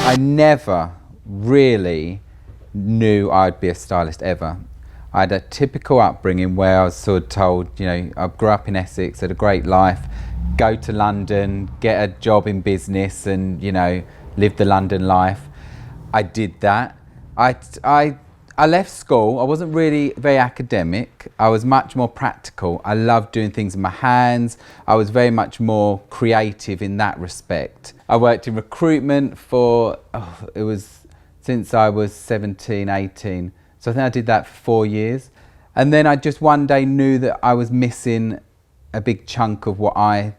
I never really knew I'd be a stylist ever. I had a typical upbringing where I was sort of told, you know, I grew up in Essex, had a great life, go to London, get a job in business and, you know, live the London life. I did that. I left school. I wasn't really very academic. I was much more practical. I loved doing things in my hands. I was very much more creative in that respect. I worked in recruitment for, it was since I was 17, 18. So I think I did that for 4 years. And then I just one day knew that I was missing a big chunk of what I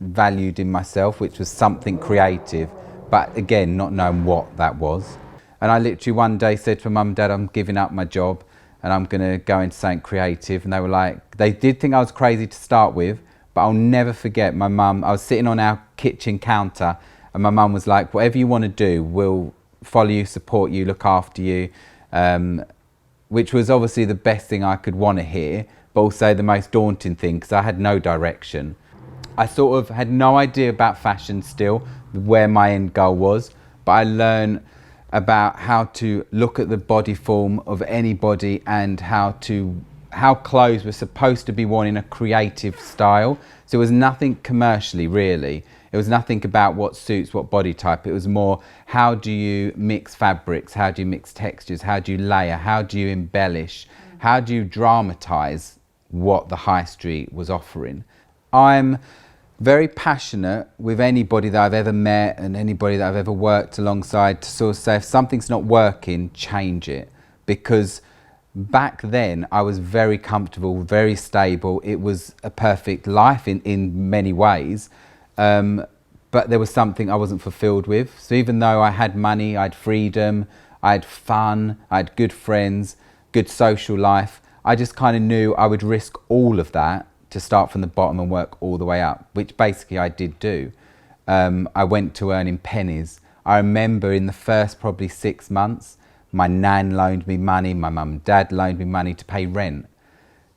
valued in myself, which was something creative, but again, not knowing what that was. And I literally one day said to my mum and dad, I'm giving up my job and I'm going to go into something creative. And they were like, they did think I was crazy to start with, but I'll never forget my mum. I was sitting on our kitchen counter and my mum was like, whatever you want to do, we'll follow you, support you, look after you, which was obviously the best thing I could want to hear, but also the most daunting thing because I had no direction. I sort of had no idea about fashion still, where my end goal was, but I learned about how to look at the body form of anybody and how clothes were supposed to be worn in a creative style. So it was nothing commercially really. It was nothing about what suits what body type. It was more, how do you mix fabrics? How do you mix textures? How do you layer? How do you embellish? How do you dramatize what the high street was offering? I'm very passionate with anybody that I've ever met and anybody that I've ever worked alongside to sort of say, if something's not working, change it. Because back then I was very comfortable, very stable. It was a perfect life in many ways. But there was something I wasn't fulfilled with. So even though I had money, I had freedom, I had fun, I had good friends, good social life, I just kind of knew I would risk all of that to start from the bottom and work all the way up, which basically I did do. I went to earning pennies. I remember in the first probably 6 months, my nan loaned me money, my mum and dad loaned me money to pay rent.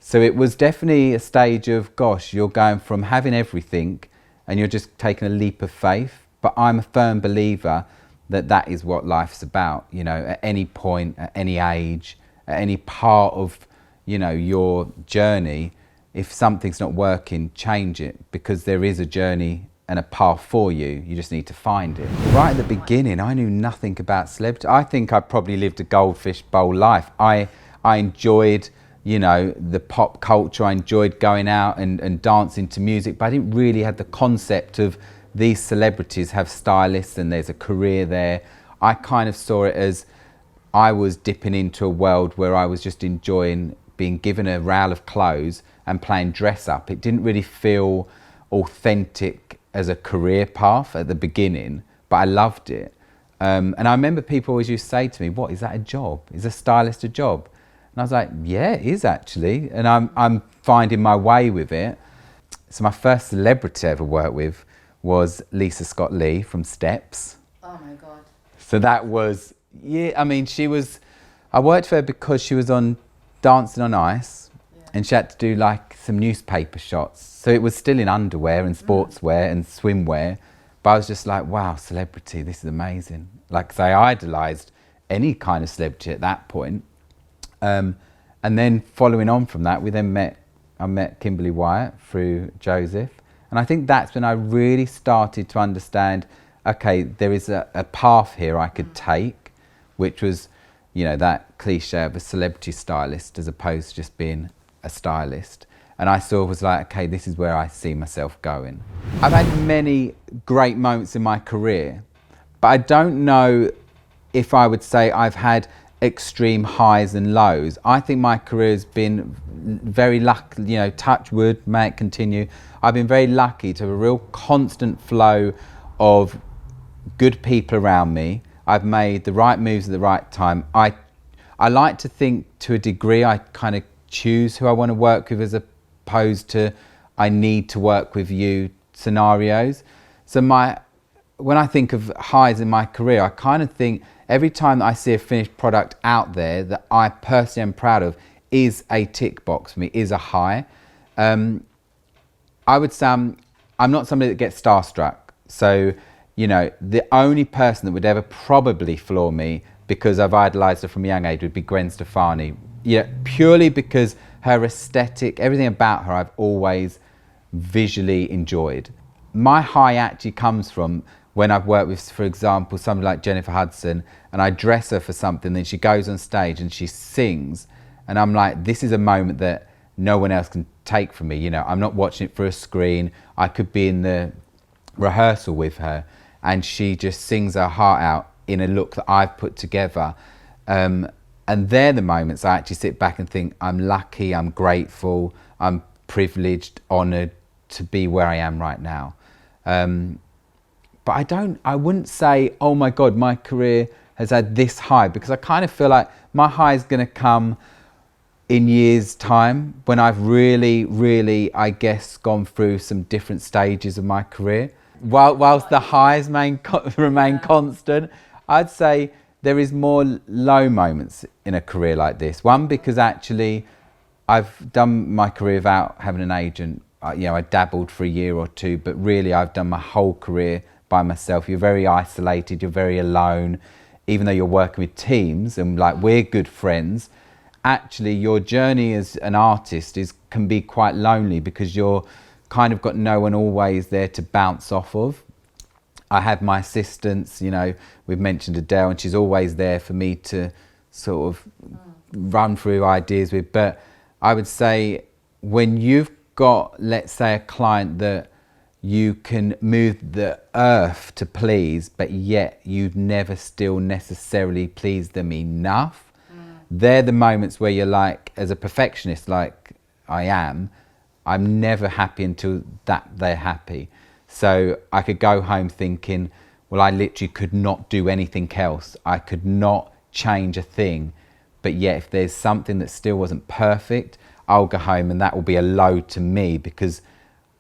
So it was definitely a stage of, gosh, you're going from having everything and you're just taking a leap of faith. But I'm a firm believer that that is what life's about. You know, at any point, at any age, at any part of, you know, your journey, if something's not working, change it, because there is a journey and a path for you. You just need to find it. Right at the beginning, I knew nothing about celebrity. I think I probably lived a goldfish bowl life. I enjoyed, you know, the pop culture. I enjoyed going out and dancing to music, but I didn't really have the concept of these celebrities have stylists and there's a career there. I kind of saw it as I was dipping into a world where I was just enjoying being given a rail of clothes and playing dress up. It didn't really feel authentic as a career path at the beginning, but I loved it. And I remember people always used to say to me, what, is that a job? Is a stylist a job? And I was like, yeah, it is actually. And I'm finding my way with it. So my first celebrity I ever worked with was Lisa Scott Lee from Steps. Oh my God. So that was, yeah, I mean, I worked for her because she was on Dancing on Ice. And she had to do like some newspaper shots. So it was still in underwear and sportswear and swimwear. But I was just like, wow, celebrity, this is amazing. Like, say, I idolised any kind of celebrity at that point. And then following on from that, I met Kimberly Wyatt through Joseph. And I think that's when I really started to understand, okay, there is a path here I could take, which was, you know, that cliche of a celebrity stylist as opposed to just being a stylist. And I sort of was like, okay, this is where I see myself going. I've had many great moments in my career, but I don't know if I would say I've had extreme highs and lows. I think my career has been very lucky, you know, touch wood, may it continue. I've been very lucky to have a real constant flow of good people around me. I've made the right moves at the right time. I like to think to a degree I kind of choose who I want to work with as opposed to I need to work with you scenarios. So when I think of highs in my career, I kind of think every time that I see a finished product out there that I personally am proud of is a tick box for me, is a high. I would say I'm not somebody that gets starstruck. So, you know, the only person that would ever probably floor me because I've idolised her from a young age would be Gwen Stefani. Yeah, purely because her aesthetic, everything about her I've always visually enjoyed. My high actually comes from when I've worked with, for example, somebody like Jennifer Hudson, and I dress her for something, then she goes on stage and she sings, and I'm like, this is a moment that no one else can take from me. You know, I'm not watching it for a screen. I could be in the rehearsal with her and she just sings her heart out in a look that I've put together. And they're the moments I actually sit back and think, I'm lucky, I'm grateful, I'm privileged, honoured to be where I am right now. But I wouldn't say, oh my God, my career has had this high, because I kind of feel like my high is going to come in years' time when I've really, I guess, gone through some different stages of my career. Whilst the highs remain constant, I'd say there is more low moments in a career like this. One, because actually I've done my career without having an agent. You know, I dabbled for a year or two, but really I've done my whole career by myself. You're very isolated, you're very alone. Even though you're working with teams and like we're good friends, actually your journey as an artist can be quite lonely because you're kind of got no one always there to bounce off of. I have my assistants, you know, we've mentioned Adele, and she's always there for me to sort of run through ideas with. But I would say when you've got, let's say, a client that you can move the earth to please, but yet you've never still necessarily pleased them enough, they're the moments where you're like, as a perfectionist like I am, I'm never happy until that they're happy. So I could go home thinking, well, I literally could not do anything else. I could not change a thing. But yet if there's something that still wasn't perfect, I'll go home and that will be a low to me, because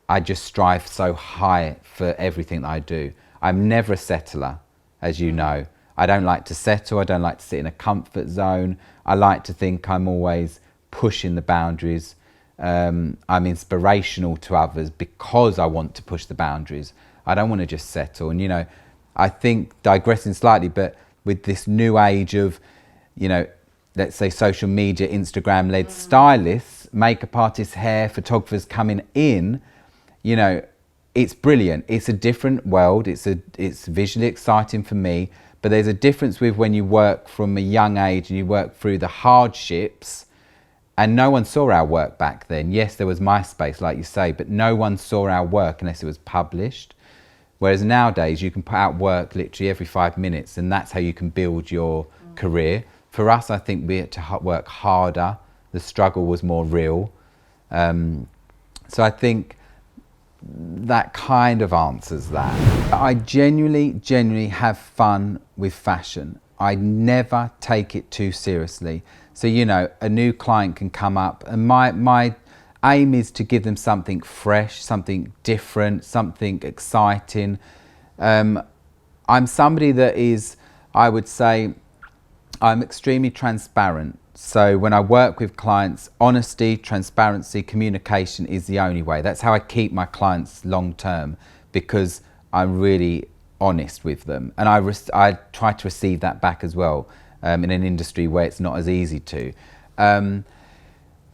I just strive so high for everything that I do. I'm never a settler, as you know. I don't like to settle. I don't like to sit in a comfort zone. I like to think I'm always pushing the boundaries. I'm inspirational to others because I want to push the boundaries. I don't want to just settle. And, you know, I think, digressing slightly, but with this new age of, you know, let's say social media, Instagram-led stylists, makeup artists, hair, photographers coming in, you know, it's brilliant. It's a different world. It's visually exciting for me. But there's a difference with when you work from a young age and you work through the hardships, and no one saw our work back then. Yes, there was MySpace, like you say, but no one saw our work unless it was published. Whereas nowadays you can put out work literally every 5 minutes, and that's how you can build your career. For us, I think we had to work harder. The struggle was more real. So I think that kind of answers that. I genuinely have fun with fashion. I never take it too seriously. So, you know, a new client can come up, and my aim is to give them something fresh, something different, something exciting. I'm somebody that is, I would say, I'm extremely transparent. So when I work with clients, honesty, transparency, communication is the only way. That's how I keep my clients long term, because I'm really honest with them. And I try to receive that back as well, in an industry where it's not as easy to.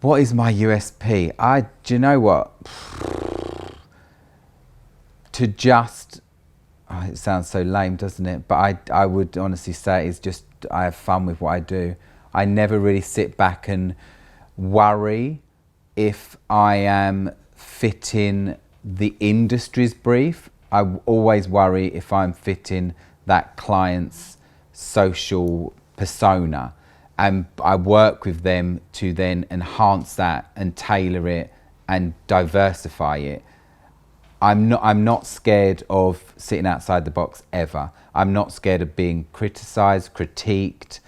What is my USP? Do you know what? To just, it sounds so lame, doesn't it? But I would honestly say it's just, I have fun with what I do. I never really sit back and worry if I am fitting the industry's brief. I always worry if I'm fitting that client's social persona, and I work with them to then enhance that and tailor it and diversify it. I'm not scared of sitting outside the box ever. I'm not scared of being criticised, critiqued.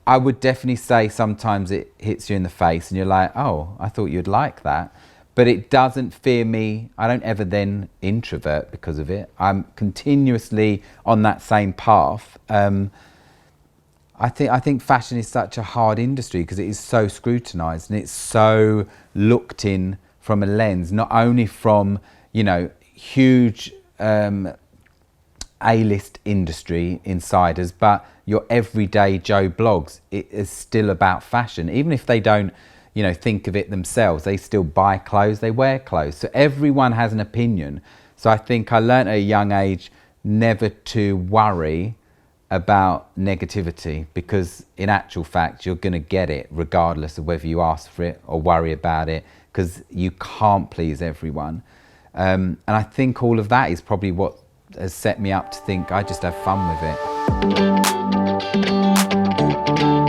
I would definitely say sometimes it hits you in the face and you're like, oh, I thought you'd like that. But it doesn't fear me. I don't ever then introvert because of it. I'm continuously on that same path. I think fashion is such a hard industry because it is so scrutinised and it's so looked in from a lens, not only from, you know, huge A-list industry insiders, but your everyday Joe blogs. It is still about fashion. Even if they don't, you know, think of it themselves, they still buy clothes, they wear clothes. So everyone has an opinion. So I think I learned at a young age never to worry about negativity, because in actual fact you're going to get it regardless of whether you ask for it or worry about it, because you can't please everyone. And I think all of that is probably what has set me up to think I just have fun with it.